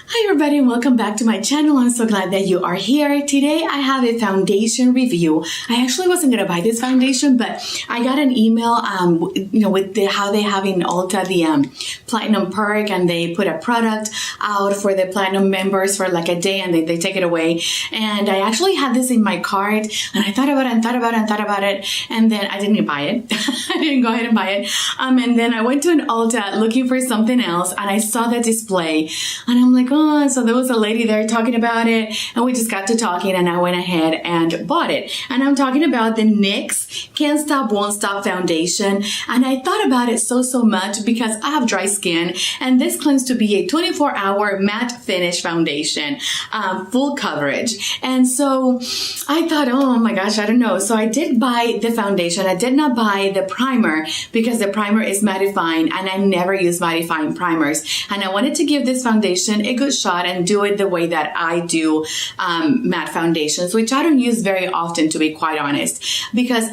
Hi everybody and welcome back to my channel. I'm so glad that you are here. Today I have a foundation review. I actually wasn't going to buy this foundation, but I got an email with how they have in Ulta the Platinum Perk, and they put a product out for the Platinum members for like a day and they take it away. And I actually had this in my cart and I thought about it and then I didn't buy it. I didn't go ahead and buy it. And then I went to an Ulta looking for something else and I saw the display and I'm like, oh, so there was a lady there talking about it and we just got to talking and I went ahead and bought it. And I'm talking about the NYX Can't Stop Won't Stop foundation. And I thought about it so much because I have dry skin and this claims to be a 24-hour matte finish foundation, full coverage. And so I thought, oh my gosh, I don't know. So I did buy the foundation. I did not buy the primer because the primer is mattifying and I never use mattifying primers. And I wanted to give this foundation a good shot and do it the way that I do matte foundations, which I don't use very often, to be quite honest, because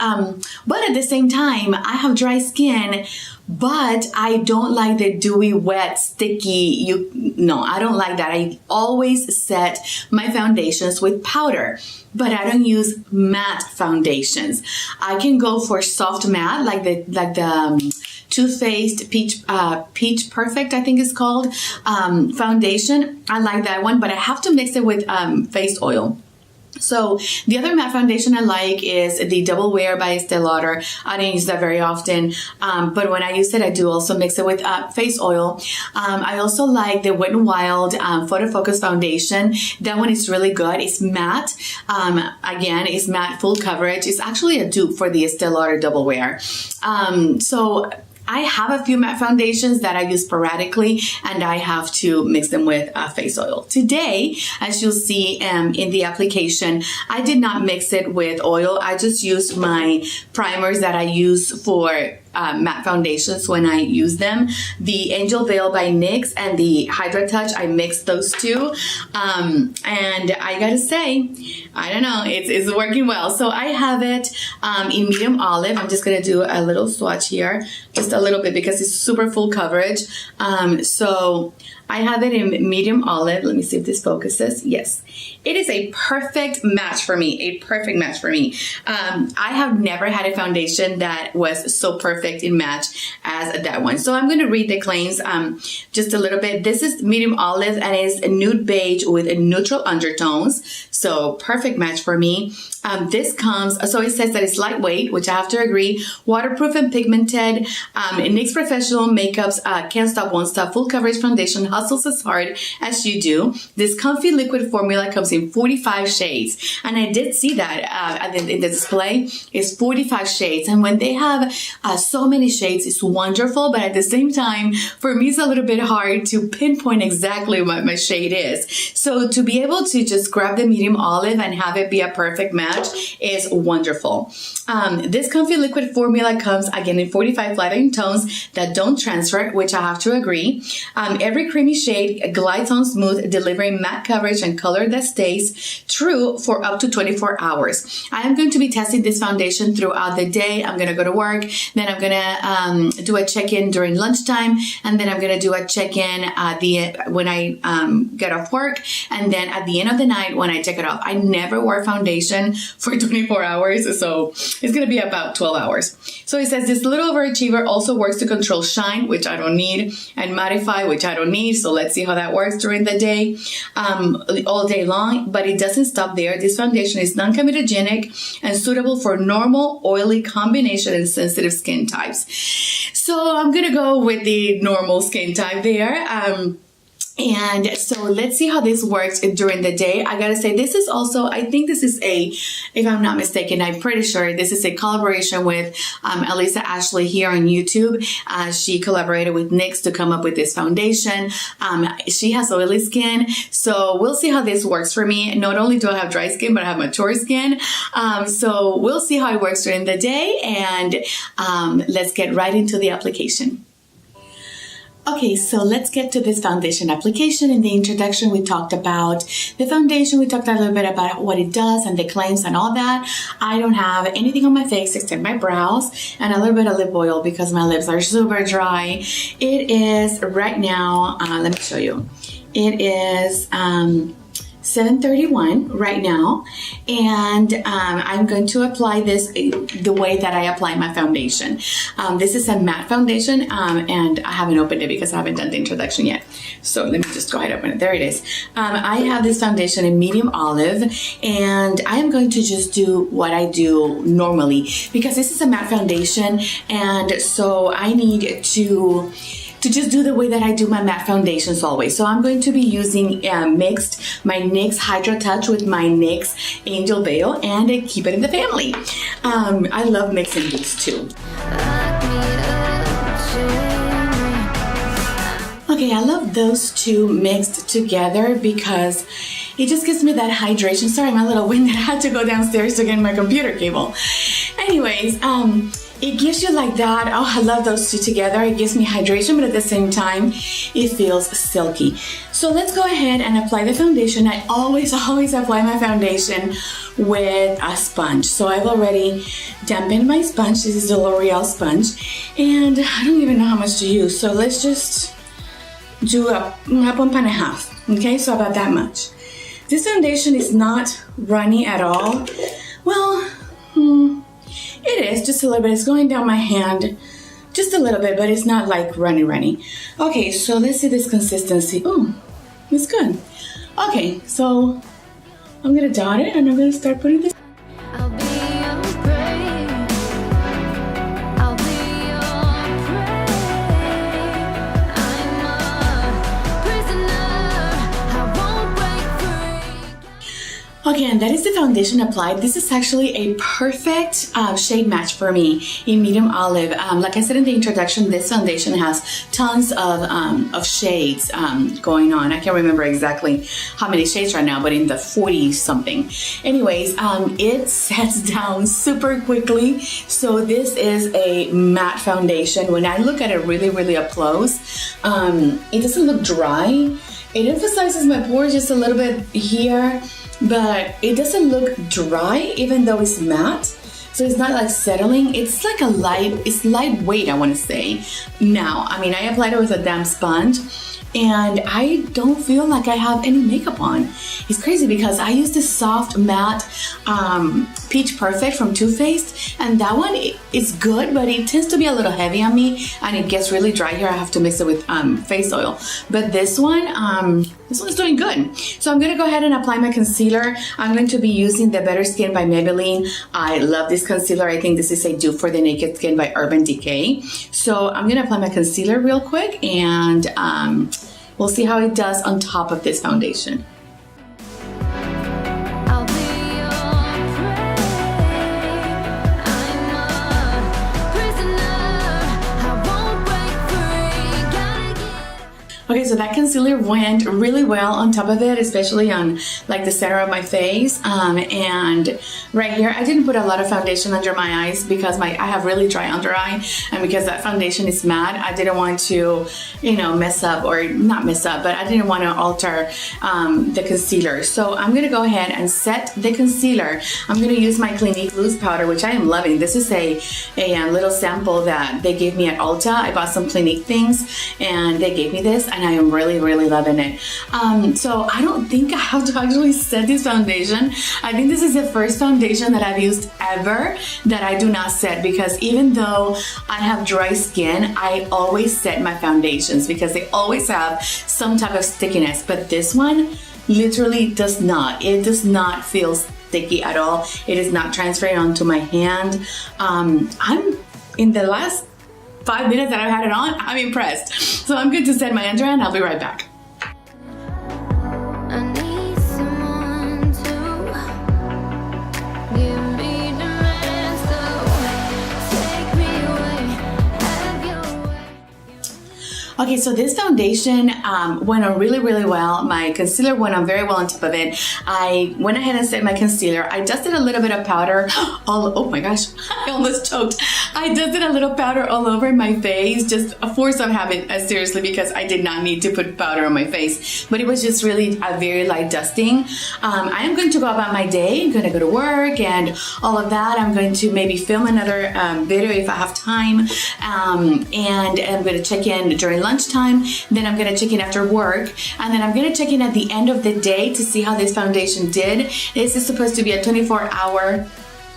but at the same time I have dry skin, but I don't like the dewy, wet, sticky, I don't like that. I always set my foundations with powder, but I don't use matte foundations. I can go for soft matte, like the Too Faced Peach Perfect, I think it's called, foundation. I like that one, but I have to mix it with face oil. So the other matte foundation I like is the Double Wear by Estee Lauder. I don't use that very often, but when I use it, I do also mix it with face oil. I also like the Wet n Wild Photo Focus foundation. That one is really good. It's matte. Again, it's matte, full coverage. It's actually a dupe for the Estee Lauder Double Wear. So I have a few matte foundations that I use sporadically and I have to mix them with face oil. Today, as you'll see in the application, I did not mix it with oil. I just used my primers that I use for matte foundations when I use them. The Angel Veil by NYX and the Hydra Touch, I mixed those two. And I gotta say, I don't know, it's working well. So I have it in medium olive. I'm just gonna do a little swatch here, just a little bit because it's super full coverage. So I have it in medium olive. Let me see if this focuses. Yes, it is a perfect match for me. A perfect match for me. I have never had a foundation that was so perfect in match as that one. So I'm going to read the claims just a little bit. This is medium olive and is a nude beige with a neutral undertones. So perfect match for me. This comes, so it says that it's lightweight, which I have to agree, waterproof and pigmented. NYX Professional Makeup's Can't Stop Won't Stop full coverage foundation hustles as hard as you do. This comfy liquid formula comes in 45 shades. And I did see that in the display. It's 45 shades. And when they have so many shades, it's wonderful. But at the same time, for me, it's a little bit hard to pinpoint exactly what my shade is. So to be able to just grab the medium olive and have it be a perfect match is wonderful. This comfy liquid formula comes again in 45 flattering tones that don't transfer, which I have to agree. Every creamy shade glides on smooth, delivering matte coverage and color that stays true for up to 24 hours. I am going to be testing this foundation throughout the day. I'm going to go to work, then I'm going to do a check-in during lunchtime, and then I'm going to do a check-in when I get off work, and then at the end of the night when I take it off. I never wear foundation for 24 hours, so it's going to be about 12 hours. So it says this little overachiever also works to control shine, which I don't need, and mattify, which I don't need. So let's see how that works during the day, all day long. But it doesn't stop there. This foundation is non-comedogenic and suitable for normal, oily, combination, and sensitive skin types. So I'm going to go with the normal skin type there. And so let's see how this works during the day. I gotta say, this is also, I think this is if I'm not mistaken, I'm pretty sure this is a collaboration with Alyssa Ashley here on YouTube. She collaborated with NYX to come up with this foundation. She has oily skin, so we'll see how this works for me. Not only do I have dry skin, but I have mature skin. So we'll see how it works during the day, and let's get right into the application. Okay, so let's get to this foundation application. In the introduction, we talked about the foundation. We talked a little bit about what it does and the claims and all that. I don't have anything on my face except my brows and a little bit of lip oil because my lips are super dry. It is right now, let me show you. It is 7:31 right now, and I'm going to apply this the way that I apply my foundation. This is a matte foundation, and I haven't opened it because I haven't done the introduction yet. So let me just go ahead and open it. There it is. I have this foundation in medium olive, and I am going to just do what I do normally because this is a matte foundation, and so I need to just do the way that I do my matte foundations always. So I'm going to be using mixed my NYX Hydra Touch with my NYX Angel Veil, and keep it in the family. I love mixing these two. Okay, I love those two mixed together because it just gives me that hydration. Sorry, I'm a little winded. I had to go downstairs to get my computer cable. Anyways, it gives you like that. Oh, I love those two together. It gives me hydration, but at the same time, it feels silky. So let's go ahead and apply the foundation. I always apply my foundation with a sponge. So I've already dampened my sponge. This is the L'Oreal sponge, and I don't even know how much to use. So let's just do a pump and a half. Okay, so about that much. This foundation is not runny at all. Well, it is just a little bit. It's going down my hand just a little bit, but it's not like runny. Okay, so let's see this consistency. Oh, it's good. Okay, so I'm gonna dot it and I'm gonna start putting this. Okay, and that is the foundation applied. This is actually a perfect shade match for me in medium olive. Like I said in the introduction, this foundation has tons of shades going on. I can't remember exactly how many shades right now, but in the 40 something. Anyways, it sets down super quickly. So this is a matte foundation. When I look at it really up close, it doesn't look dry. It emphasizes my pores just a little bit here, but it doesn't look dry even though it's matte. So it's not like settling. It's like it's lightweight, I want to say. Now, I mean, I applied it with a damp sponge and I don't feel like I have any makeup on. It's crazy because I use this soft matte Peach Perfect from Too Faced, and that one is good, but it tends to be a little heavy on me and it gets really dry here. I have to mix it with face oil. But this one's doing good. So I'm gonna go ahead and apply my concealer. I'm going to be using the Better Skin by Maybelline. I love this concealer. I think this is a dupe for the Naked Skin by Urban Decay. So I'm gonna apply my concealer real quick, and we'll see how it does on top of this foundation. Okay, so that concealer went really well on top of it, especially on like the center of my face. And right here, I didn't put a lot of foundation under my eyes because I have really dry under eye, and because that foundation is matte, I didn't want to, mess up, or not mess up, but I didn't want to alter the concealer. So I'm gonna go ahead and set the concealer. I'm gonna use my Clinique loose powder, which I am loving. This is a little sample that they gave me at Ulta. I bought some Clinique things and they gave me this, and I am really loving it. So I don't think I have to actually set this foundation. I think this is the first foundation that I've used ever that I do not set, because even though I have dry skin, I always set my foundations because they always have some type of stickiness. But this one literally does not. It does not feel sticky at all. It is not transferring onto my hand. I'm in the last 5 minutes that I've had it on, I'm impressed. So I'm going to set my under eye and I'll be right back. Okay, so this foundation went on really well. My concealer went on very well on top of it. I went ahead and set my concealer. I dusted a little bit of powder oh my gosh, I almost choked. I dusted a little powder all over my face, just a force of habit, seriously, because I did not need to put powder on my face. But it was just really a very light dusting. I am going to go about my day. I'm going to go to work and all of that. I'm going to maybe film another video if I have time. And I'm going to check in during lunch lunchtime, then I'm gonna check in after work, and then I'm gonna check in at the end of the day to see how this foundation did. This is supposed to be a 24-hour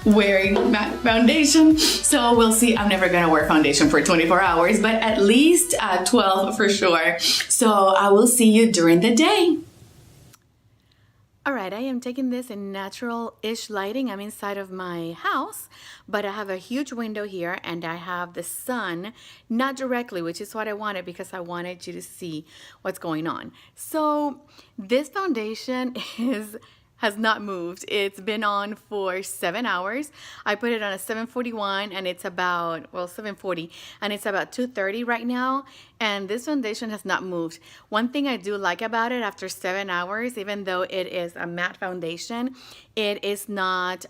wearing matte foundation, so we'll see. I'm never gonna wear foundation for 24 hours, but at least 12 for sure. So I will see you during the day. All right, I am taking this in natural-ish lighting. I'm inside of my house, but I have a huge window here and I have the sun, not directly, which is what I wanted because I wanted you to see what's going on. So this foundation has not moved. It's been on for 7 hours. I put it on a 741 and it's about, well, 740, and it's about 2:30 right now. And this foundation has not moved. One thing I do like about it after 7 hours, even though it is a matte foundation, it is not,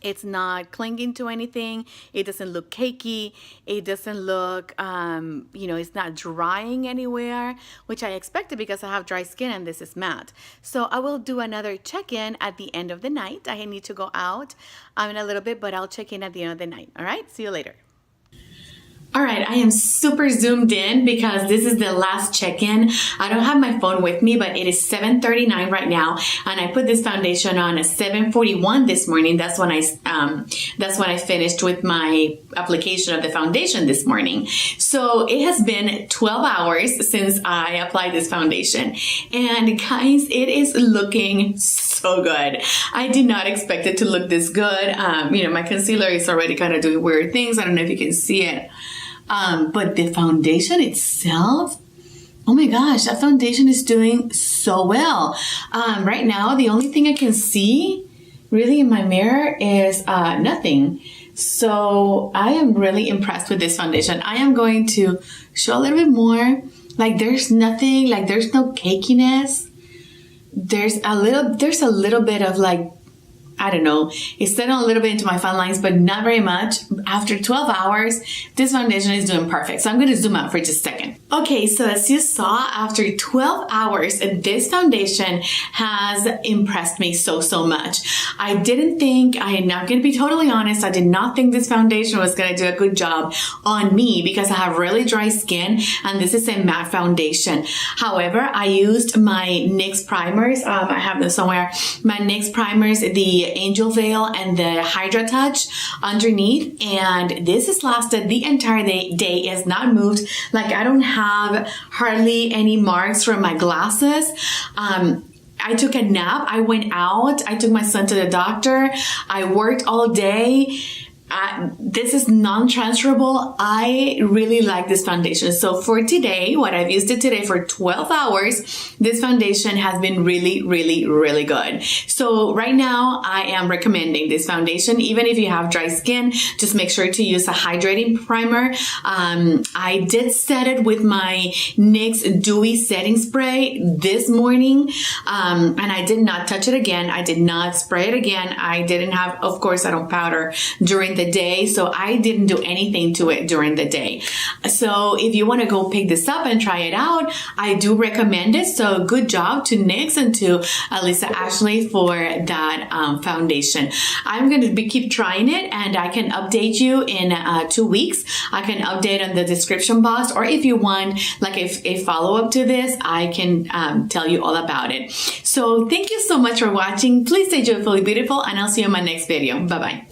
it's not clinging to anything. It doesn't look cakey. It doesn't look, you know, it's not drying anywhere, which I expected because I have dry skin and this is matte. So I will do another check-in at the end of the night. I need to go out in a little bit, but I'll check in at the end of the night. All right, see you later. All right, I am super zoomed in because this is the last check-in. I don't have my phone with me, but it is 7:39 right now, and I put this foundation on at 7:41 this morning. That's when I finished with my application of the foundation this morning. So it has been 12 hours since I applied this foundation, and guys, it is looking so good. I did not expect it to look this good. You know, my concealer is already kind of doing weird things. I don't know if you can see it. But the foundation itself, oh my gosh, that foundation is doing so well. Right now, the only thing I can see really in my mirror is nothing. So I am really impressed with this foundation. I am going to show a little bit more. Like there's nothing, like there's no cakiness. There's a little bit of like, I don't know, it's settled a little bit into my fine lines, but not very much. After 12 hours, this foundation is doing perfect. So I'm going to zoom out for just a second. Okay, so as you saw, after 12 hours, this foundation has impressed me so much. I didn't think, I am not going to be totally honest, I did not think this foundation was going to do a good job on me because I have really dry skin and this is a matte foundation. However, I used my NYX primers. I have them somewhere. My NYX primers, the Angel Veil and the Hydra Touch underneath, and this has lasted the entire day. It has not moved. Like I don't have hardly any marks from my glasses. I took a nap. I went out. I took my son to the doctor. I worked all day. This is non-transferable. I really like this foundation. So for today, what I've used it today for 12 hours, this foundation has been really good. So right now I am recommending this foundation. Even if you have dry skin, just make sure to use a hydrating primer. I did set it with my NYX Dewy Setting Spray this morning. And I did not touch it again. I did not spray it again. I didn't have, of course, I don't powder during the day, so I didn't do anything to it during the day. So if you want to go pick this up and try it out, I do recommend it. So good job to NYX and to Alyssa Ashley for that foundation. I'm going to keep trying it, and I can update you in 2 weeks. I can update on the description box, or if you want like a follow-up to this, I can tell you all about it. So thank you so much for watching. Please stay joyfully beautiful, and I'll see you in my next video. Bye-bye.